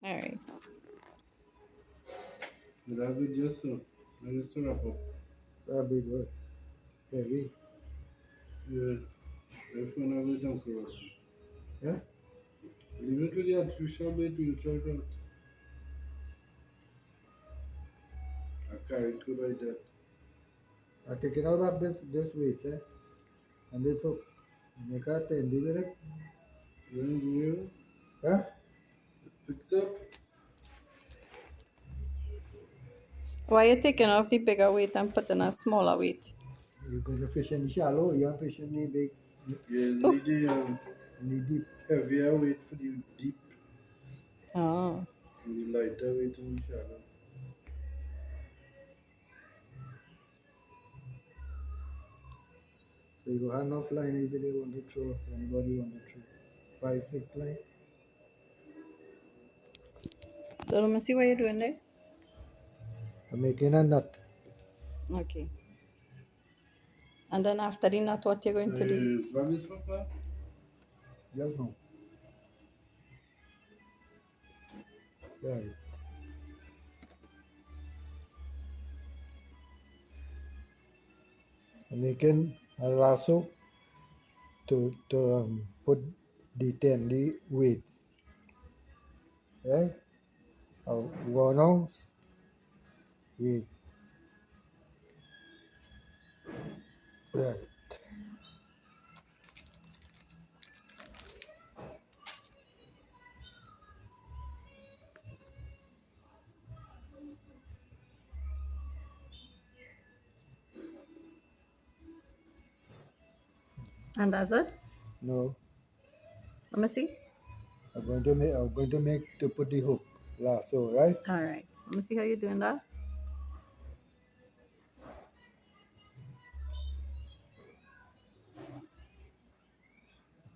All right. But that be just so. I just to wrap up. That'll be good. Heavy. Yeah. If one have a junk road. Yeah? Leave it with the artificial bait we'll charge out. I carry it go like that. I take it out of this weight, eh? And this hook. Make a 10 with it. You engineer Huh? picks up. Why you taking off the bigger weight and putting a smaller weight? You're going to fish in the shallow, you're fishing in the big, Yeah, Oh. need the in the deep. heavier weight for the deep Oh. and the lighter weight in the shallow. So you go hand off line if they want to throw, anybody want to throw. 5, 6 line. So let me see what you're doing there. I'm making a knot. Okay. And then after the nut, what you're going to do? What is hook now? Just now. Right. I'm making a lasso to put the 10 the weights. Right? 1 ounce weight. Right. And that's it? No. Let me see. I'm going to make to put the hook lasso, right? All right. Let me see how you're doing that.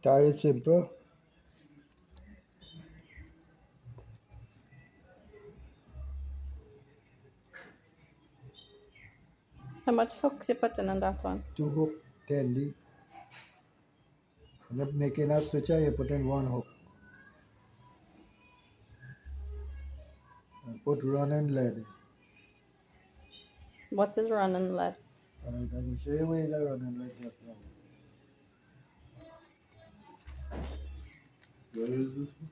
Tie it simple. How much hooks you putting on that one? 2 hook, 10 the. And then making a switcher, you put in 1 hook. And put running lead. What is running lead? Alright, I will show you where the running lead just now. Where is this one?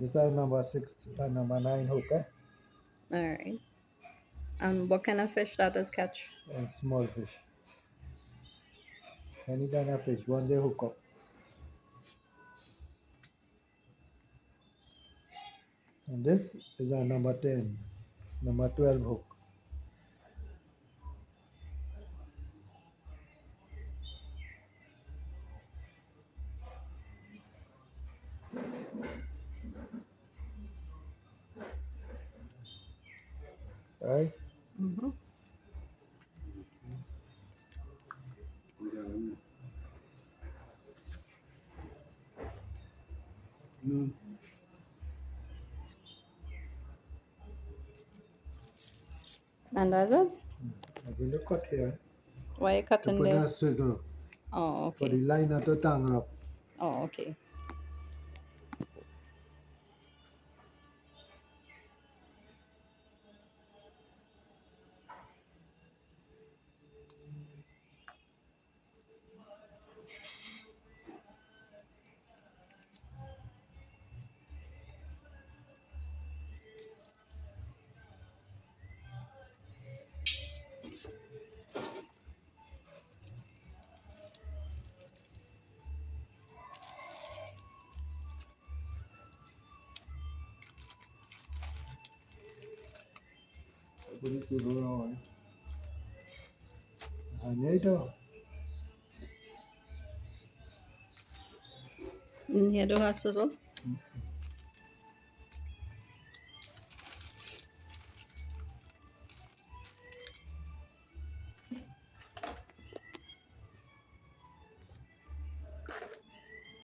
This is number 6 and number 9 hook, eh? All right. And what kind of fish that is catch? And small fish. Any kind of fish, once they hook up. And this is a number 10, number 12 hook. Right? Mm-hmm. Yeah. No. And that's it? I'm going to cut here Why you to cutting put there? a swizzle Oh, for the okay. liner to tangle up. Oh, okay. Put the swizzle on. And later, And here do have sizzle?